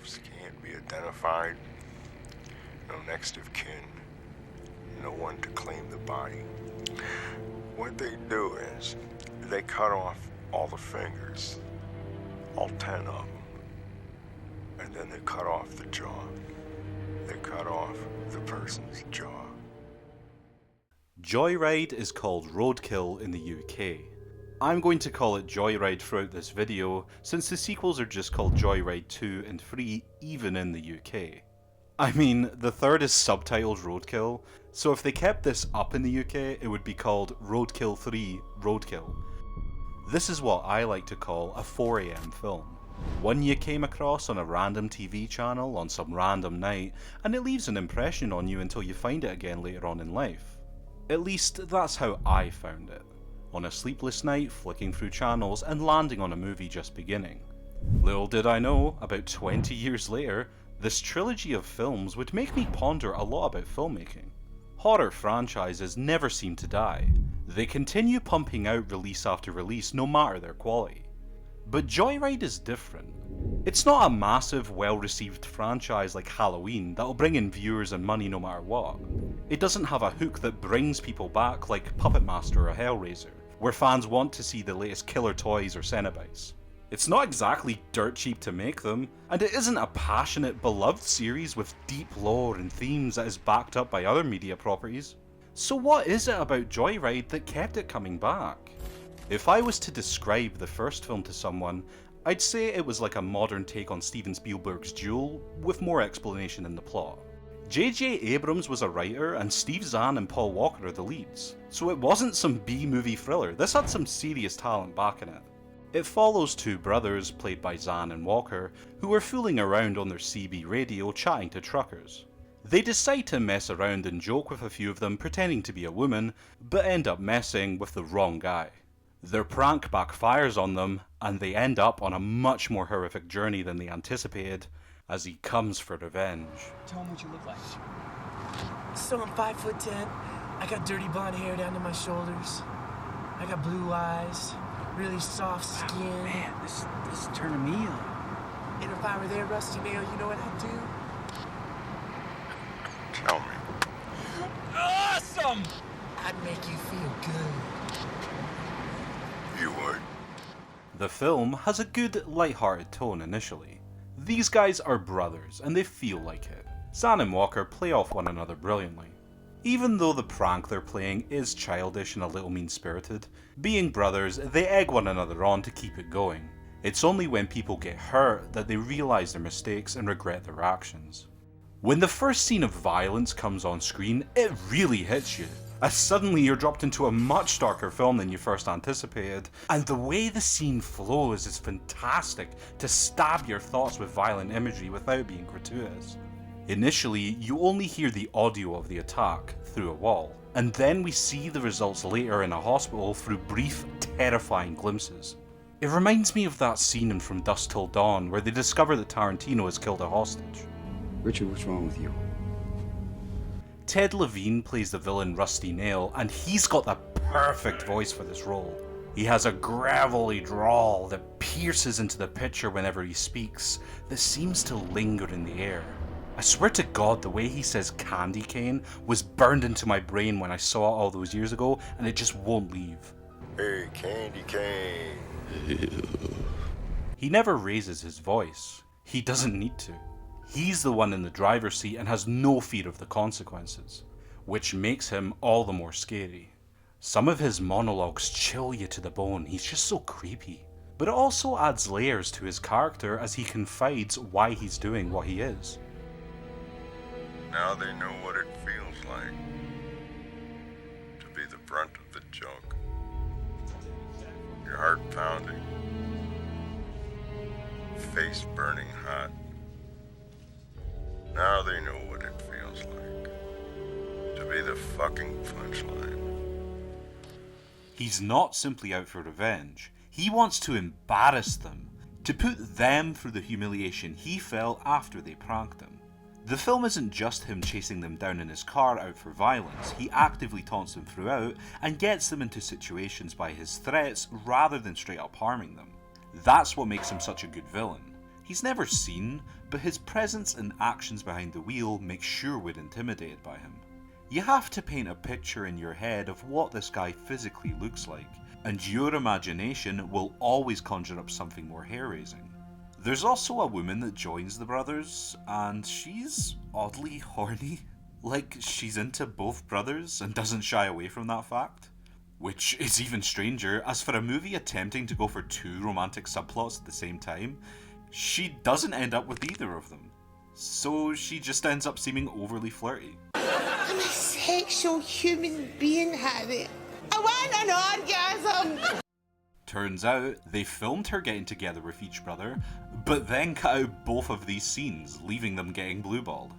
corpse can't be identified, no next of kin, no one to claim the body. What they do is, they cut off all the fingers, all 10 of them, and then they cut off the jaw. They cut off the person's jaw. Joy Ride is called Roadkill in the UK. I'm going to call it Joy Ride throughout this video, since the sequels are just called Joy Ride 2 and 3 even in the UK. I mean, the third is subtitled Roadkill, so if they kept this up in the UK, it would be called Roadkill 3 Roadkill. This is what I like to call a 4 AM film. One you came across on a random TV channel on some random night, and it leaves an impression on you until you find it again later on in life. At least that's how I found it. On a sleepless night, flicking through channels and landing on a movie just beginning. Little did I know, about 20 years later, this trilogy of films would make me ponder a lot about filmmaking. Horror franchises never seem to die. They continue pumping out release after release no matter their quality. But Joy Ride is different. It's not a massive, well-received franchise like Halloween that'll bring in viewers and money no matter what. It doesn't have a hook that brings people back like Puppet Master or Hellraiser, where fans want to see the latest killer toys or Cenobites. It's not exactly dirt cheap to make them, and it isn't a passionate, beloved series with deep lore and themes that is backed up by other media properties. So what is it about Joy Ride that kept it coming back? If I was to describe the first film to someone, I'd say it was like a modern take on Steven Spielberg's Duel, with more explanation in the plot. J.J. Abrams was a writer, and Steve Zahn and Paul Walker are the leads, so it wasn't some B-movie thriller. This had some serious talent backing it. It follows two brothers, played by Zahn and Walker, who are fooling around on their CB radio chatting to truckers. They decide to mess around and joke with a few of them pretending to be a woman, but end up messing with the wrong guy. Their prank backfires on them, and they end up on a much more horrific journey than they anticipated, as he comes for revenge. Tell him what you look like. So I'm 5'10". I got dirty blonde hair down to my shoulders. I got blue eyes, really soft skin. Oh, man, this is turning me on. And if I were there, Rusty Nail, you know what I'd do? Tell me. Awesome! I'd make you feel good. You would. The film has a good, light-hearted tone initially. These guys are brothers, and they feel like it. Zahn and Walker play off one another brilliantly. Even though the prank they're playing is childish and a little mean-spirited, being brothers, they egg one another on to keep it going. It's only when people get hurt that they realise their mistakes and regret their actions. When the first scene of violence comes on screen, it really hits you, as suddenly you're dropped into a much darker film than you first anticipated, and the way the scene flows is fantastic to stab your thoughts with violent imagery without being gratuitous. Initially, you only hear the audio of the attack through a wall, and then we see the results later in a hospital through brief, terrifying glimpses. It reminds me of that scene in From Dusk Till Dawn where they discover that Tarantino has killed a hostage. Richard, what's wrong with you? Ted Levine plays the villain Rusty Nail, and he's got the perfect voice for this role. He has a gravelly drawl that pierces into the picture whenever he speaks, that seems to linger in the air. I swear to God, the way he says candy cane was burned into my brain when I saw it all those years ago, and it just won't leave. Hey, candy cane. He never raises his voice. He doesn't need to. He's the one in the driver's seat and has no fear of the consequences, which makes him all the more scary. Some of his monologues chill you to the bone. He's just so creepy. But it also adds layers to his character as he confides why he's doing what he is. Now they know what it feels like to be the brunt of the joke. Your heart pounding, face burning hot. Now they know what it feels like to be the fucking punchline. He's not simply out for revenge. He wants to embarrass them, to put them through the humiliation he felt after they pranked him. The film isn't just him chasing them down in his car out for violence. He actively taunts them throughout and gets them into situations by his threats rather than straight up harming them. That's what makes him such a good villain. He's never seen, but his presence and actions behind the wheel make sure we're intimidated by him. You have to paint a picture in your head of what this guy physically looks like, and your imagination will always conjure up something more hair-raising. There's also a woman that joins the brothers, and she's oddly horny. Like, she's into both brothers and doesn't shy away from that fact. Which is even stranger, as for a movie attempting to go for two romantic subplots at the same time, she doesn't end up with either of them. So she just ends up seeming overly flirty. I'm a sexual human being, Harry. I want an orgasm! Turns out, they filmed her getting together with each brother, but then cut out both of these scenes, leaving them getting blueballed.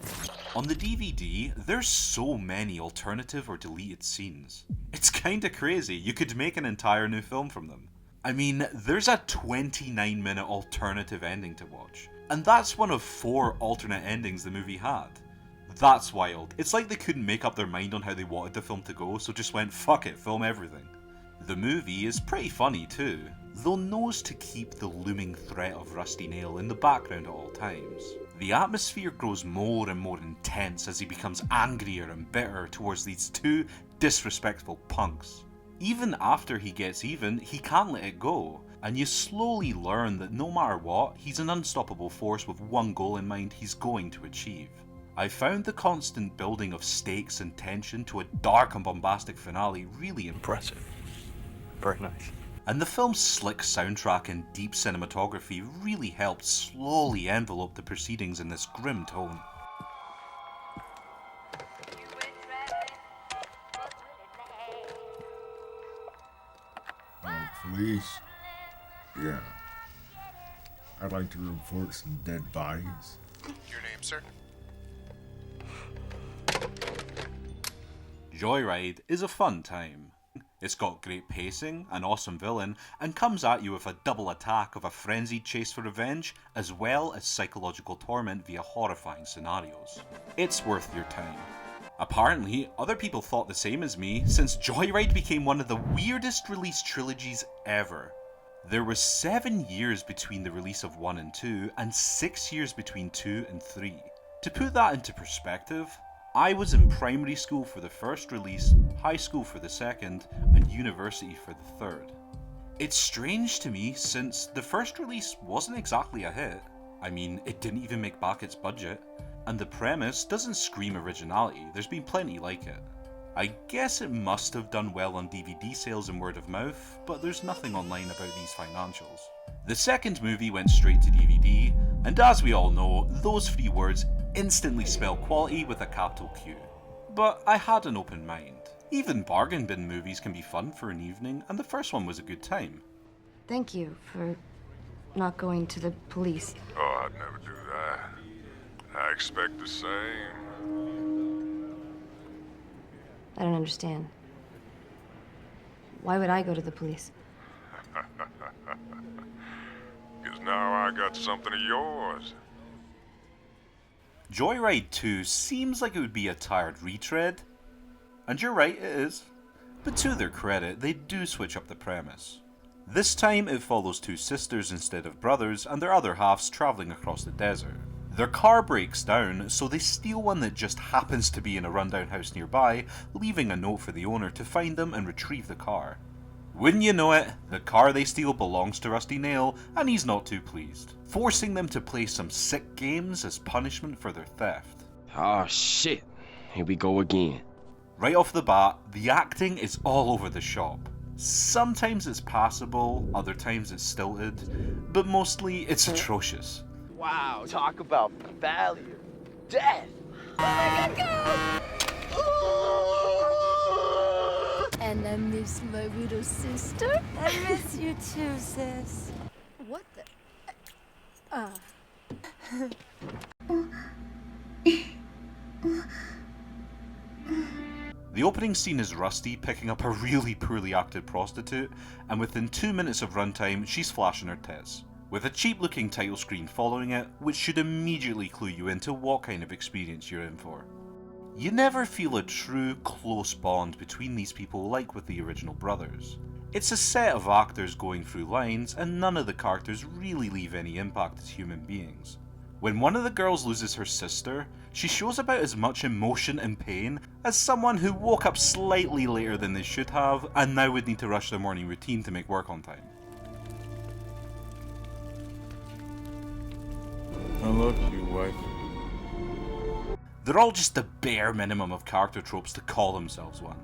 On the DVD, there's so many alternative or deleted scenes. It's kinda crazy, you could make an entire new film from them. I mean, there's a 29-minute alternative ending to watch, and that's one of 4 alternate endings the movie had. That's wild. It's like they couldn't make up their mind on how they wanted the film to go, so just went, fuck it, film everything. The movie is pretty funny too, though knows to keep the looming threat of Rusty Nail in the background at all times. The atmosphere grows more and more intense as he becomes angrier and bitter towards these two disrespectful punks. Even after he gets even, he can't let it go, and you slowly learn that no matter what, he's an unstoppable force with one goal in mind he's going to achieve. I found the constant building of stakes and tension to a dark and bombastic finale really impressive. Very nice. And the film's slick soundtrack and deep cinematography really helped slowly envelope the proceedings in this grim tone. Police? Yeah. I'd like to report some dead bodies. Your name, sir? Joy Ride is a fun time. It's got great pacing, an awesome villain, and comes at you with a double attack of a frenzied chase for revenge, as well as psychological torment via horrifying scenarios. It's worth your time. Apparently, other people thought the same as me, since Joy Ride became one of the weirdest release trilogies ever. There was 7 years between the release of 1 and 2, and 6 years between 2 and 3. To put that into perspective, I was in primary school for the first release, high school for the second, and university for the third. It's strange to me since the first release wasn't exactly a hit. I mean, it didn't even make back its budget, and the premise doesn't scream originality, there's been plenty like it. I guess it must have done well on DVD sales and word of mouth, but there's nothing online about these financials. The second movie went straight to DVD, and as we all know, those 3 words instantly spell quality with a capital Q. But I had an open mind. Even bargain bin movies can be fun for an evening, and the first one was a good time. Thank you for not going to the police. Oh, I'd never do that. I expect the same. I don't understand. Why would I go to the police? Because now I got something of yours. Joy Ride 2 seems like it would be a tired retread, and you're right, it is. But to their credit, they do switch up the premise. This time it follows 2 sisters instead of brothers and their other halves travelling across the desert. Their car breaks down, so they steal one that just happens to be in a rundown house nearby, leaving a note for the owner to find them and retrieve the car. Wouldn't you know it, the car they steal belongs to Rusty Nail, and he's not too pleased, forcing them to play some sick games as punishment for their theft. Oh shit, here we go again. Right off the bat, the acting is all over the shop. Sometimes it's passable, other times it's stilted, but mostly it's atrocious. Wow, talk about value. Death! And I miss my little sister. I miss you too, sis. What the? The opening scene is Rusty picking up a really poorly acted prostitute, and within 2 minutes of runtime, she's flashing her tits, with a cheap looking title screen following it, which should immediately clue you into what kind of experience you're in for. You never feel a true close bond between these people like with the original brothers. It's a set of actors going through lines, and none of the characters really leave any impact as human beings. When one of the girls loses her sister, she shows about as much emotion and pain as someone who woke up slightly later than they should have and now would need to rush their morning routine to make work on time. I love you, wife. They're all just the bare minimum of character tropes to call themselves one.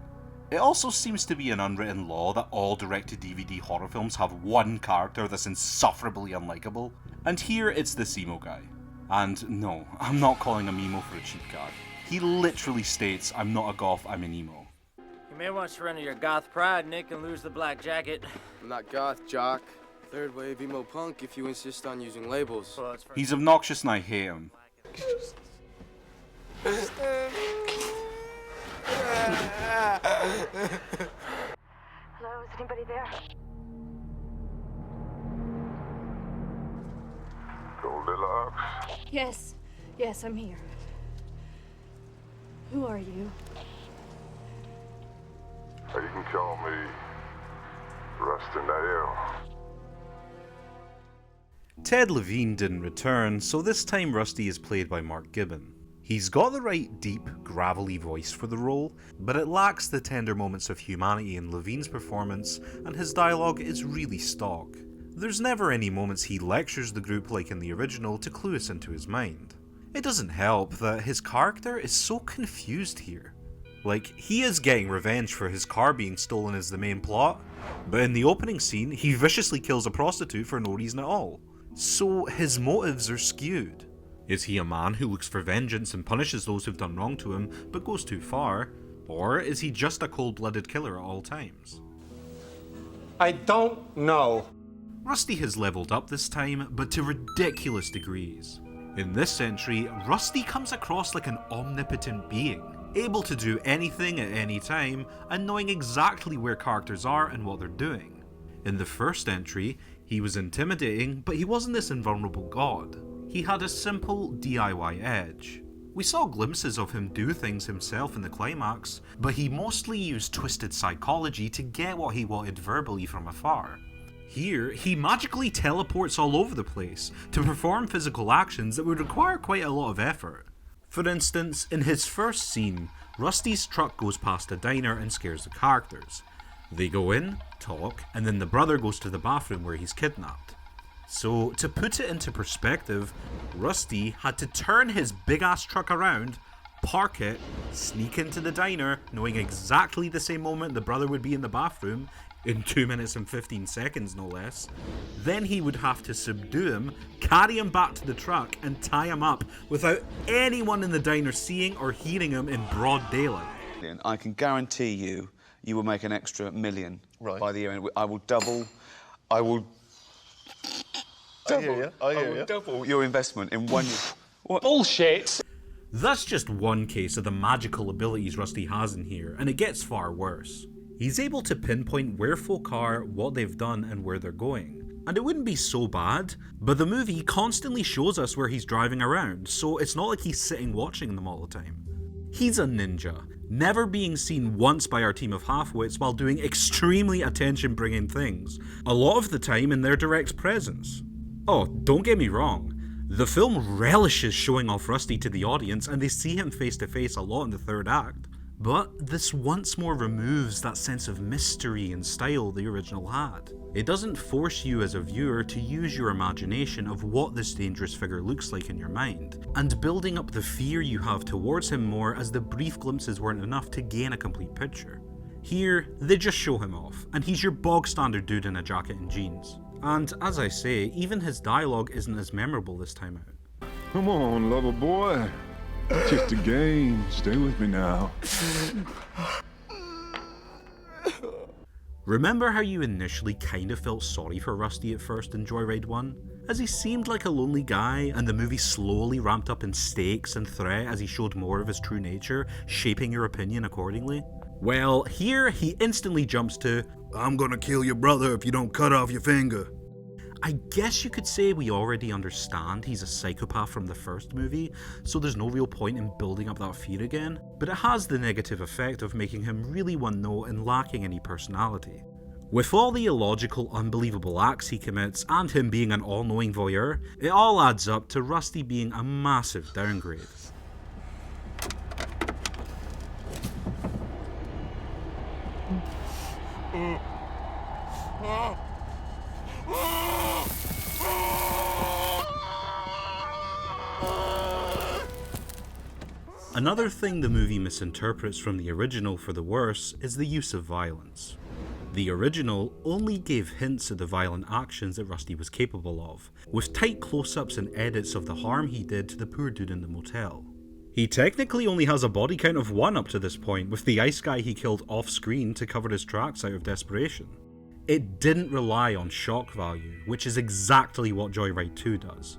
It also seems to be an unwritten law that all direct-to-DVD horror films have one character that's insufferably unlikable, and here it's this emo guy. And no, I'm not calling him emo for a cheap gag. He literally states, "I'm not a goth, I'm an emo." You may want to surrender your goth pride, Nick, and lose the black jacket. I'm not goth, jock. Third wave emo punk if you insist on using labels. Well, He's obnoxious and I hate him. Hello, is anybody there? Goldilocks. Yes, I'm here. Who are you? You can call me Rusty Nail. Ted Levine didn't return, so this time Rusty is played by Mark Gibbon. He's got the right deep, gravelly voice for the role, but it lacks the tender moments of humanity in Levine's performance, and his dialogue is really stock. There's never any moments he lectures the group like in the original to clue us into his mind. It doesn't help that his character is so confused here. Like, he is getting revenge for his car being stolen as the main plot, but in the opening scene, he viciously kills a prostitute for no reason at all. So his motives are skewed. Is he a man who looks for vengeance and punishes those who've done wrong to him, but goes too far? Or is he just a cold-blooded killer at all times? I don't know. Rusty has leveled up this time, but to ridiculous degrees. In this century, Rusty comes across like an omnipotent being, able to do anything at any time, and knowing exactly where characters are and what they're doing. In the first entry, he was intimidating, but he wasn't this invulnerable god. He had a simple DIY edge. We saw glimpses of him do things himself in the climax, but he mostly used twisted psychology to get what he wanted verbally from afar. Here, he magically teleports all over the place to perform physical actions that would require quite a lot of effort. For instance, in his first scene, Rusty's truck goes past a diner and scares the characters. They go in, talk, and then the brother goes to the bathroom where he's kidnapped. So, to put it into perspective, Rusty had to turn his big ass truck around, park it, sneak into the diner, knowing exactly the same moment the brother would be in the bathroom, in 2 minutes and 15 seconds no less. Then he would have to subdue him, carry him back to the truck, and tie him up without anyone in the diner seeing or hearing him in broad daylight. I can guarantee you will make an extra $1 million by the year end. I will double your investment in 1 year. What? Bullshit! That's just one case of the magical abilities Rusty has in here, and it gets far worse. He's able to pinpoint where folk are, what they've done, and where they're going. And it wouldn't be so bad, but the movie constantly shows us where he's driving around, so it's not like he's sitting watching them all the time. He's a ninja, never being seen once by our team of half-wits while doing extremely attention-bringing things, a lot of the time in their direct presence. Oh, don't get me wrong, the film relishes showing off Rusty to the audience and they see him face to face a lot in the third act. But this once more removes that sense of mystery and style the original had. It doesn't force you as a viewer to use your imagination of what this dangerous figure looks like in your mind, and building up the fear you have towards him more as the brief glimpses weren't enough to gain a complete picture. Here, they just show him off, and he's your bog standard dude in a jacket and jeans. And as I say, even his dialogue isn't as memorable this time out. Come on, lover boy. It's just a game. Stay with me now. Remember how you initially kind of felt sorry for Rusty at first in Joy Ride 1? As he seemed like a lonely guy, and the movie slowly ramped up in stakes and threat as he showed more of his true nature, shaping your opinion accordingly? Well, here he instantly jumps to, "I'm gonna kill your brother if you don't cut off your finger." I guess you could say we already understand he's a psychopath from the first movie, so there's no real point in building up that fear again, but it has the negative effect of making him really one-note and lacking any personality. With all the illogical, unbelievable acts he commits, and him being an all-knowing voyeur, it all adds up to Rusty being a massive downgrade. Another thing the movie misinterprets from the original for the worse is the use of violence. The original only gave hints at the violent actions that Rusty was capable of, with tight close-ups and edits of the harm he did to the poor dude in the motel. He technically only has a body count of 1 up to this point, with the ice guy he killed off-screen to cover his tracks out of desperation. It didn't rely on shock value, which is exactly what Joy Ride 2 does.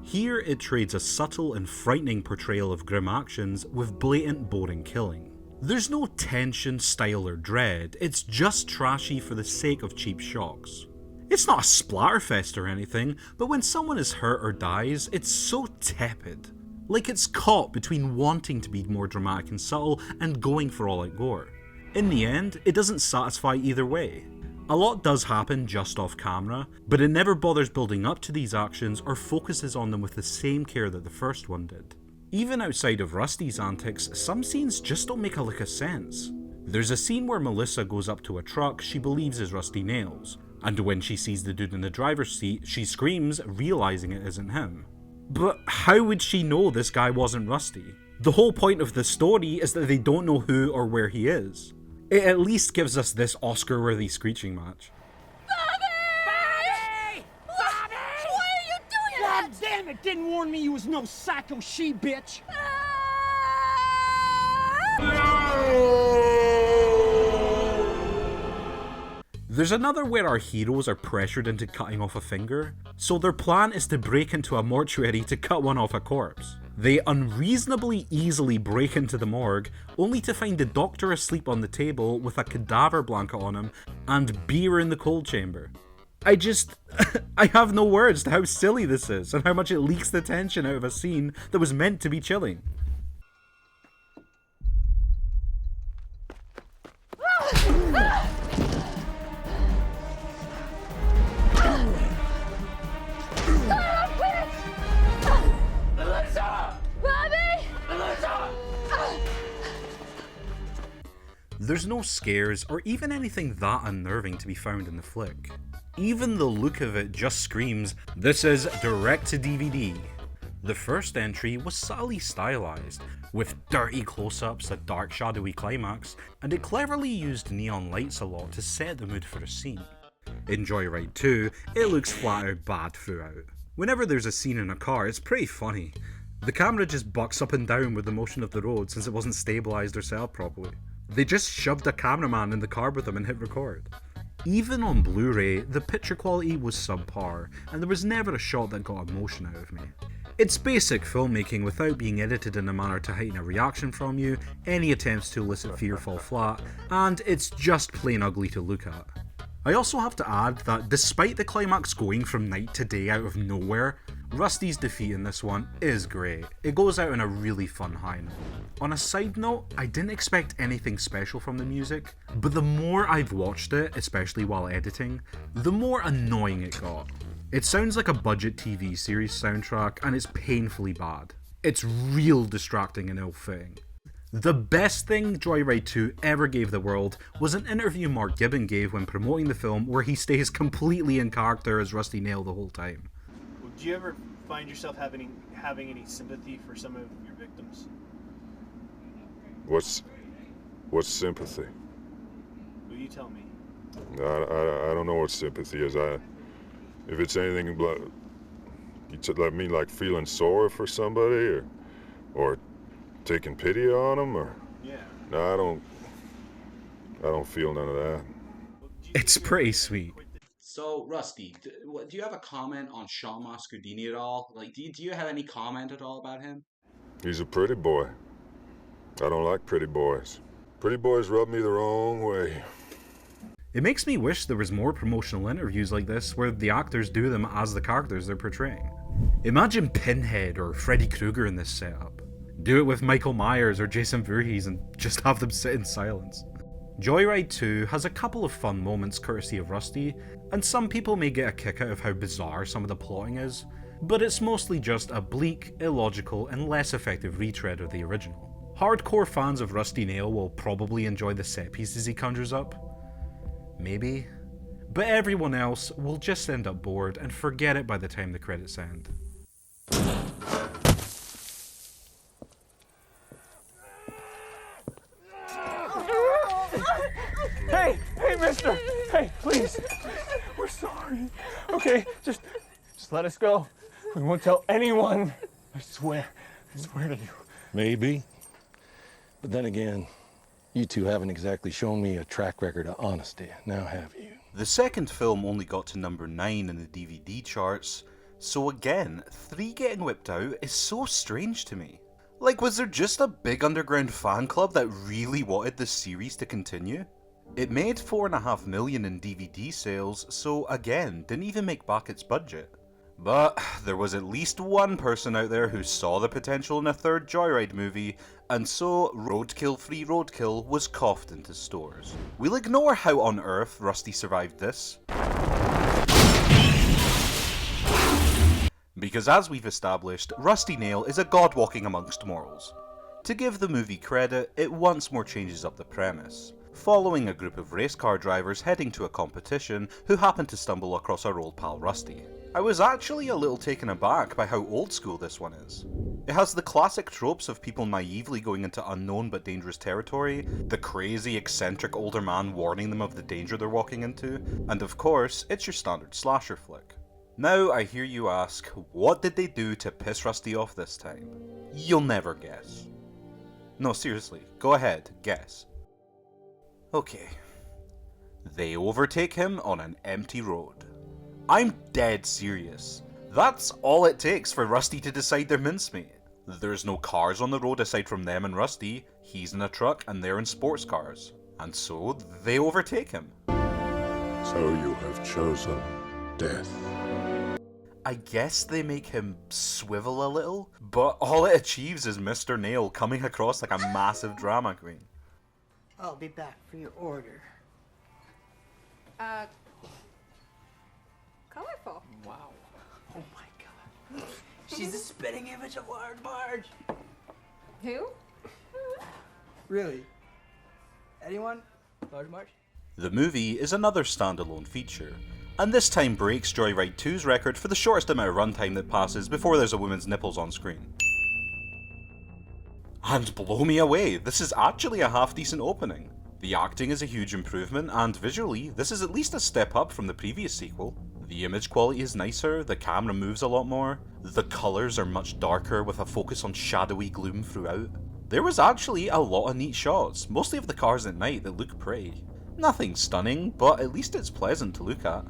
Here it trades a subtle and frightening portrayal of grim actions with blatant boring killing. There's no tension, style or dread, it's just trashy for the sake of cheap shocks. It's not a splatterfest or anything, but when someone is hurt or dies, it's so tepid. Like it's caught between wanting to be more dramatic and subtle and going for all-out gore. In the end, it doesn't satisfy either way. A lot does happen just off camera, but it never bothers building up to these actions or focuses on them with the same care that the first one did. Even outside of Rusty's antics, some scenes just don't make a lick of sense. There's a scene where Melissa goes up to a truck she believes is Rusty Nails, and when she sees the dude in the driver's seat, she screams, realising it isn't him. But how would she know this guy wasn't Rusty? The whole point of the story is that they don't know who or where he is. It at least gives us this Oscar-worthy screeching match. Bobby! Bobby! Why are you doing that? God damn it! Didn't warn me you was no psycho she-bitch! There's another where our heroes are pressured into cutting off a finger, so their plan is to break into a mortuary to cut one off a corpse. They unreasonably easily break into the morgue, only to find the doctor asleep on the table with a cadaver blanket on him and beer in the cold chamber. I have no words to how silly this is and how much it leaks the tension out of a scene that was meant to be chilling. There's no scares or even anything that unnerving to be found in the flick. Even the look of it just screams, this is direct to DVD. The first entry was subtly stylized, with dirty close-ups, a dark shadowy climax, and it cleverly used neon lights a lot to set the mood for a scene. In Joy Ride 2, it looks flat out bad throughout. Whenever there's a scene in a car, it's pretty funny. The camera just bucks up and down with the motion of the road since it wasn't stabilised or set up properly. They just shoved a cameraman in the car with them and hit record. Even on Blu-ray, the picture quality was subpar, and there was never a shot that got emotion out of me. It's basic filmmaking without being edited in a manner to heighten a reaction from you, any attempts to elicit fear fall flat, and it's just plain ugly to look at. I also have to add that despite the climax going from night to day out of nowhere, Rusty's defeat in this one is great. It goes out on a really fun high note. On a side note, I didn't expect anything special from the music, but the more I've watched it, especially while editing, the more annoying it got. It sounds like a budget TV series soundtrack, and it's painfully bad. It's real distracting and ill-fitting. The best thing Joy Ride 2 ever gave the world was an interview Mark Gibbon gave when promoting the film where he stays completely in character as Rusty Nail the whole time. Do you ever find yourself having any sympathy for some of your victims? What's sympathy? Will you tell me? I don't know what sympathy is. If it's anything like, like feeling sorry for somebody or taking pity on them, or yeah. No, I don't feel none of that. It's pretty sweet. So, Rusty, do you have a comment on Sean Mascardini at all? Like, do you have any comment at all about him? He's a pretty boy. I don't like pretty boys. Pretty boys rub me the wrong way. It makes me wish there was more promotional interviews like this where the actors do them as the characters they're portraying. Imagine Pinhead or Freddy Krueger in this setup. Do it with Michael Myers or Jason Voorhees and just have them sit in silence. Joy Ride 2 has a couple of fun moments courtesy of Rusty, and some people may get a kick out of how bizarre some of the plotting is, but it's mostly just a bleak, illogical, and less effective retread of the original. Hardcore fans of Rusty Nail will probably enjoy the set pieces he conjures up. Maybe. But everyone else will just end up bored and forget it by the time the credits end. Hey, mister! Hey, please! We're sorry. Okay, just let us go. We won't tell anyone. I swear to you. Maybe. But then again, you two haven't exactly shown me a track record of honesty, now have you? The second film only got to number 9 in the DVD charts, so again, 3 getting whipped out is so strange to me. Like, was there just a big underground fan club that really wanted this series to continue? It made $4.5 million in DVD sales, so again, didn't even make back its budget. But there was at least one person out there who saw the potential in a third Joyride movie, and so Roadkill Free Roadkill was coughed into stores. We'll ignore how on earth Rusty survived this, because as we've established, Rusty Nail is a god walking amongst mortals. To give the movie credit, it once more changes up the premise, following a group of race car drivers heading to a competition who happen to stumble across our old pal Rusty. I was actually a little taken aback by how old school this one is. It has the classic tropes of people naively going into unknown but dangerous territory, the crazy eccentric older man warning them of the danger they're walking into, and of course, it's your standard slasher flick. Now I hear you ask, what did they do to piss Rusty off this time? You'll never guess. No, seriously, go ahead, guess. Okay. They overtake him on an empty road. I'm dead serious. That's all it takes for Rusty to decide they're mincemeat. There's no cars on the road aside from them and Rusty. He's in a truck and they're in sports cars. And so they overtake him. So you have chosen death. I guess they make him swivel a little, but all it achieves is Mr. Nail coming across like a massive drama queen. I'll be back for your order. Colorful. Wow. Oh my god. She's a spitting image of Large Marge. Who? Really? Anyone? Large Marge? The movie is another standalone feature, and this time breaks Joy Ride 2's record for the shortest amount of runtime that passes before there's a woman's nipples on screen. And blow me away, this is actually a half-decent opening. The acting is a huge improvement, and visually, this is at least a step up from the previous sequel. The image quality is nicer, the camera moves a lot more, the colours are much darker with a focus on shadowy gloom throughout. There was actually a lot of neat shots, mostly of the cars at night that look pretty. Nothing stunning, but at least it's pleasant to look at.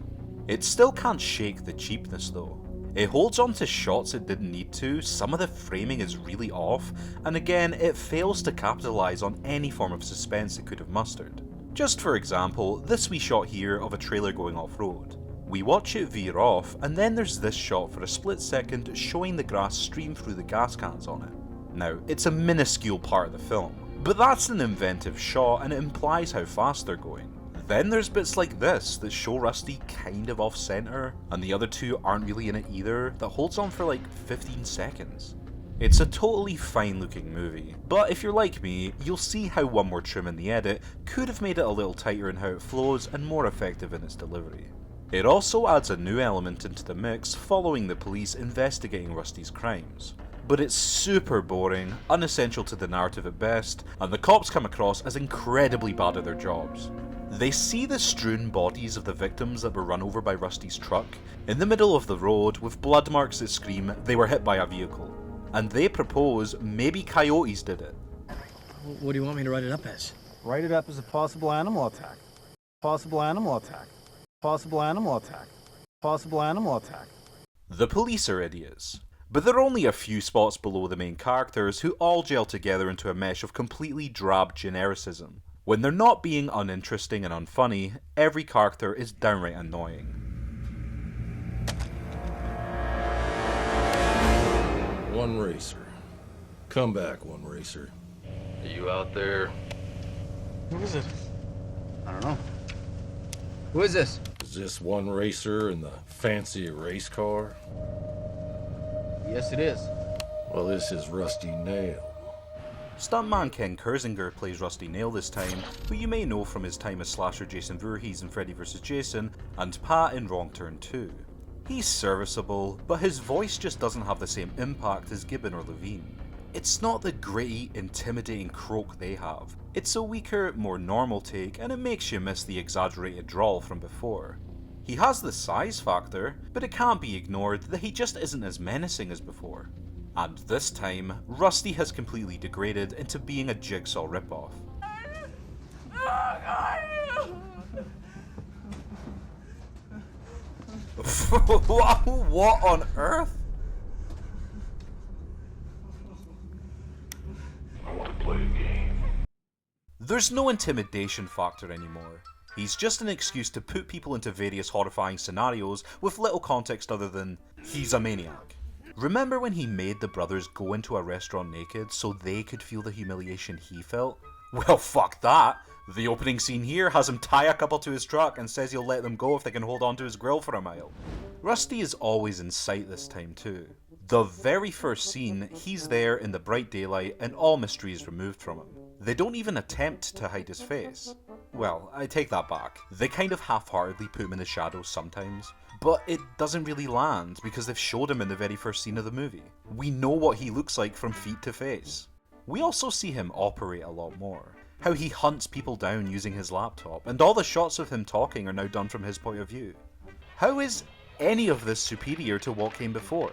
It still can't shake the cheapness though. It holds on to shots it didn't need to, some of the framing is really off, and again, it fails to capitalise on any form of suspense it could have mustered. Just for example, this wee shot here of a trailer going off-road. We watch it veer off, and then there's this shot for a split second showing the grass stream through the gas cans on it. Now, it's a minuscule part of the film, but that's an inventive shot and it implies how fast they're going. Then there's bits like this that show Rusty kind of off-center, and the other two aren't really in it either, that holds on for like 15 seconds. It's a totally fine looking movie, but if you're like me, you'll see how one more trim in the edit could have made it a little tighter in how it flows and more effective in its delivery. It also adds a new element into the mix following the police investigating Rusty's crimes. But it's super boring, unessential to the narrative at best, and the cops come across as incredibly bad at their jobs. They see the strewn bodies of the victims that were run over by Rusty's truck in the middle of the road with blood marks that scream they were hit by a vehicle. And they propose maybe coyotes did it. What do you want me to write it up as? Write it up as a possible animal attack. Possible animal attack. Possible animal attack. Possible animal attack. The police are idiots, but they're only a few spots below the main characters who all gel together into a mesh of completely drab genericism. When they're not being uninteresting and unfunny, every character is downright annoying. One racer. Come back, one racer. Are you out there? Who is it? I don't know. Who is this? Is this one racer in the fancy race car? Yes, it is. Well, this is Rusty Nail. Stuntman Ken Kersinger plays Rusty Nail this time, who you may know from his time as slasher Jason Voorhees in Freddy vs. Jason, and Pat in Wrong Turn 2. He's serviceable, but his voice just doesn't have the same impact as Gibbon or Levine. It's not the gritty, intimidating croak they have. It's a weaker, more normal take, and it makes you miss the exaggerated drawl from before. He has the size factor, but it can't be ignored that he just isn't as menacing as before. And this time, Rusty has completely degraded into being a Jigsaw ripoff. What on earth? I want to play a game. There's no intimidation factor anymore. He's just an excuse to put people into various horrifying scenarios with little context other than, he's a maniac. Remember when he made the brothers go into a restaurant naked so they could feel the humiliation he felt? Well, fuck that. The opening scene here has him tie a couple to his truck and says he'll let them go if they can hold on to his grill for a mile. Rusty is always in sight this time too. The very first scene, he's there in the bright daylight and all mystery is removed from him. They don't even attempt to hide his face. Well, I take that back. They kind of half-heartedly put him in the shadows sometimes, but it doesn't really land because they've showed him in the very first scene of the movie. We know what he looks like from feet to face. We also see him operate a lot more. How he hunts people down using his laptop, and all the shots of him talking are now done from his point of view. How is any of this superior to what came before?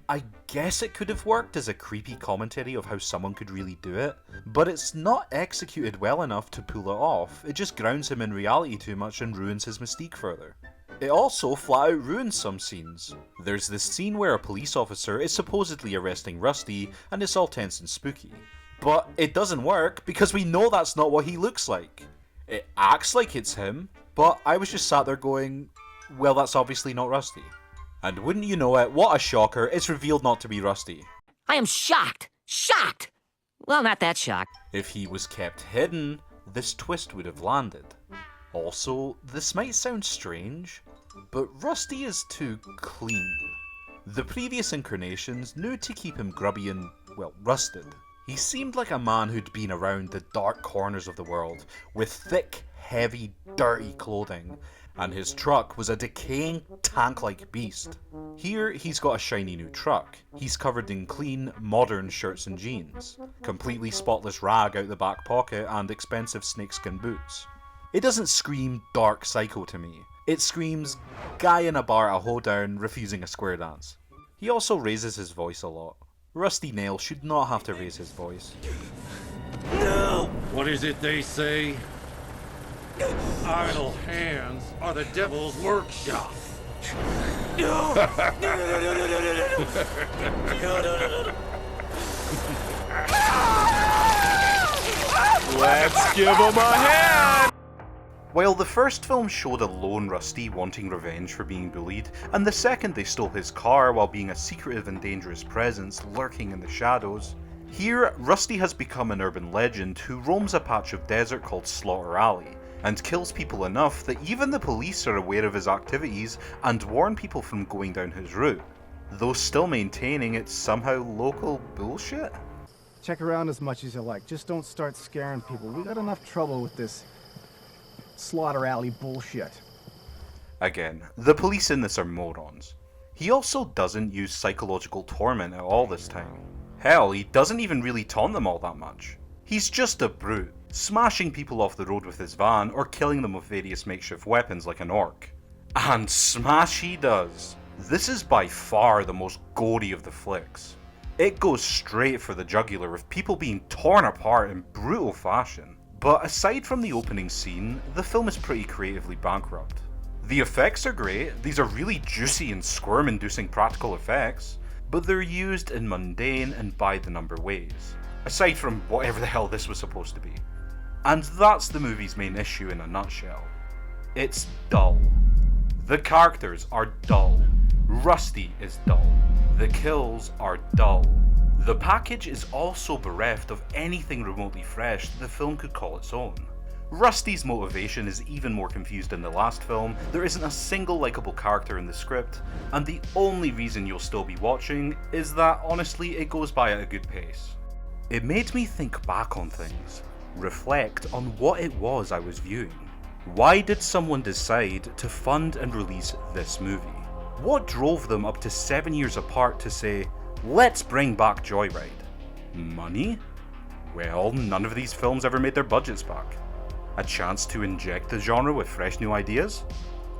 I guess it could have worked as a creepy commentary of how someone could really do it, but it's not executed well enough to pull it off. It just grounds him in reality too much and ruins his mystique further. It also flat out ruins some scenes. There's this scene where a police officer is supposedly arresting Rusty and it's all tense and spooky. But it doesn't work because we know that's not what he looks like. It acts like it's him, but I was just sat there going, well, that's obviously not Rusty. And wouldn't you know it, what a shocker, it's revealed not to be Rusty. I am shocked! Shocked! Well, not that shocked. If he was kept hidden, this twist would have landed. Also, this might sound strange, but Rusty is too clean. The previous incarnations knew to keep him grubby and, well, rusted. He seemed like a man who'd been around the dark corners of the world, with thick, heavy, dirty clothing, and his truck was a decaying, tank-like beast. Here, he's got a shiny new truck. He's covered in clean, modern shirts and jeans, completely spotless rag out the back pocket, and expensive snakeskin boots. It doesn't scream dark psycho to me. It screams guy in a bar at a hoedown refusing a square dance. He also raises his voice a lot. Rusty Nail should not have to raise his voice. No! What is it they say? Idle hands are the devil's workshop. No! Let's give him a hand! While the first film showed a lone Rusty wanting revenge for being bullied, and the second they stole his car while being a secretive and dangerous presence lurking in the shadows, here Rusty has become an urban legend who roams a patch of desert called Slaughter Alley, and kills people enough that even the police are aware of his activities and warn people from going down his route, though still maintaining it's somehow local bullshit? Check around as much as you like, just don't start scaring people. We got enough trouble with this Slaughter Alley bullshit. Again, the police in this are morons. He also doesn't use psychological torment at all this time. Hell, he doesn't even really taunt them all that much. He's just a brute, smashing people off the road with his van or killing them with various makeshift weapons like an orc. And smash he does. This is by far the most gory of the flicks. It goes straight for the jugular with people being torn apart in brutal fashion. But aside from the opening scene, the film is pretty creatively bankrupt. The effects are great, these are really juicy and squirm-inducing practical effects, but they're used in mundane and by-the-number ways, aside from whatever the hell this was supposed to be. And that's the movie's main issue in a nutshell. It's dull. The characters are dull. Rusty is dull. The kills are dull. The package is also bereft of anything remotely fresh that the film could call its own. Rusty's motivation is even more confused in the last film, there isn't a single likeable character in the script, and the only reason you'll still be watching is that honestly it goes by at a good pace. It made me think back on things, reflect on what it was I was viewing. Why did someone decide to fund and release this movie? What drove them up to 7 years apart to say, let's bring back Joy Ride? Money? Well, none of these films ever made their budgets back. A chance to inject the genre with fresh new ideas?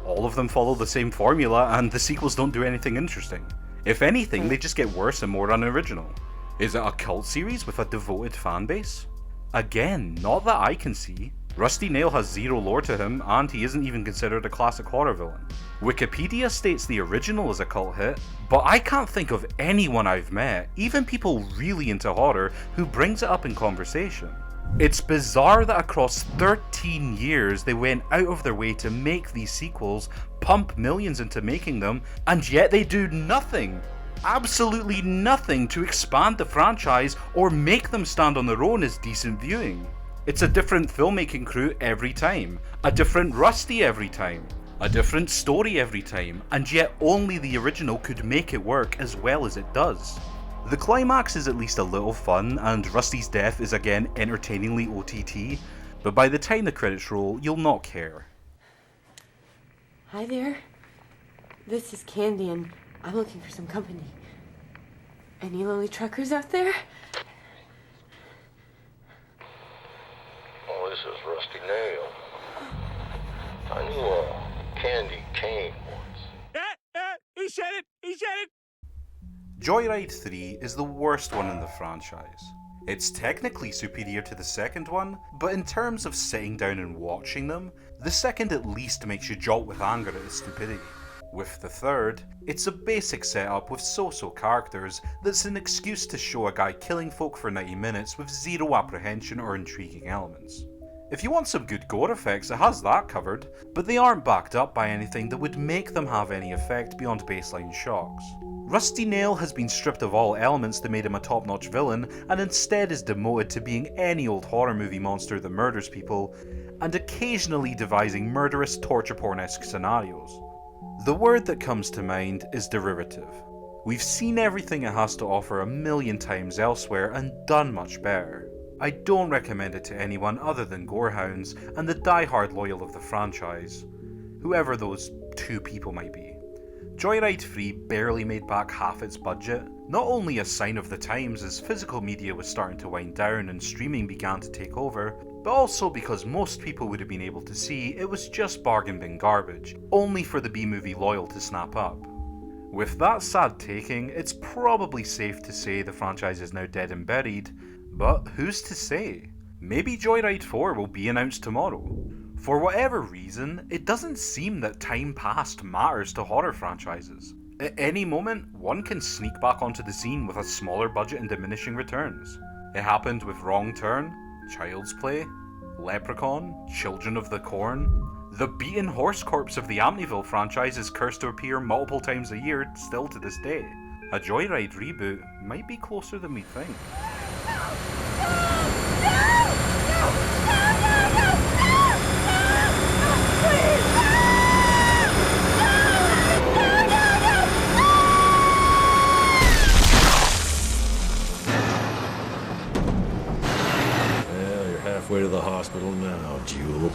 All of them follow the same formula and the sequels don't do anything interesting. If anything, they just get worse and more unoriginal. Is it a cult series with a devoted fan base? Again, not that I can see. Rusty Nail has zero lore to him, and he isn't even considered a classic horror villain. Wikipedia states the original is a cult hit, but I can't think of anyone I've met, even people really into horror, who brings it up in conversation. It's bizarre that across 13 years they went out of their way to make these sequels, pump millions into making them, and yet they do nothing, absolutely nothing to expand the franchise or make them stand on their own as decent viewing. It's a different filmmaking crew every time, a different Rusty every time, a different story every time, and yet only the original could make it work as well as it does. The climax is at least a little fun, and Rusty's death is again entertainingly OTT, but by the time the credits roll, you'll not care. Hi there. This is Candy, and I'm looking for some company. Any lonely truckers out there? Oh, this is Rusty Nail. I knew Candy came once. He said it! He said it! Joy Ride 3 is the worst one in the franchise. It's technically superior to the second one, but in terms of sitting down and watching them, the second at least makes you jolt with anger at its stupidity. With the third, it's a basic setup with so-so characters that's an excuse to show a guy killing folk for 90 minutes with zero apprehension or intriguing elements. If you want some good gore effects, it has that covered, but they aren't backed up by anything that would make them have any effect beyond baseline shocks. Rusty Nail has been stripped of all elements that made him a top-notch villain, and instead is demoted to being any old horror movie monster that murders people, and occasionally devising murderous torture porn-esque scenarios. The word that comes to mind is derivative. We've seen everything it has to offer a million times elsewhere and done much better. I don't recommend it to anyone other than gorehounds and the die-hard loyal of the franchise, whoever those two people might be. Joy Ride 3 barely made back half its budget, not only a sign of the times as physical media was starting to wind down and streaming began to take over, but also because most people would have been able to see it was just bargain bin garbage, only for the B-movie loyal to snap up. With that sad taking, it's probably safe to say the franchise is now dead and buried, but who's to say? Maybe Joy Ride 4 will be announced tomorrow. For whatever reason, it doesn't seem that time past matters to horror franchises. At any moment, one can sneak back onto the scene with a smaller budget and diminishing returns. It happened with Wrong Turn, Child's Play, Leprechaun, Children of the Corn. The beaten horse corpse of the Amityville franchise is cursed to appear multiple times a year, still to this day. A Joy Ride reboot might be closer than we think. Well, you're halfway to the hospital now, Jewel.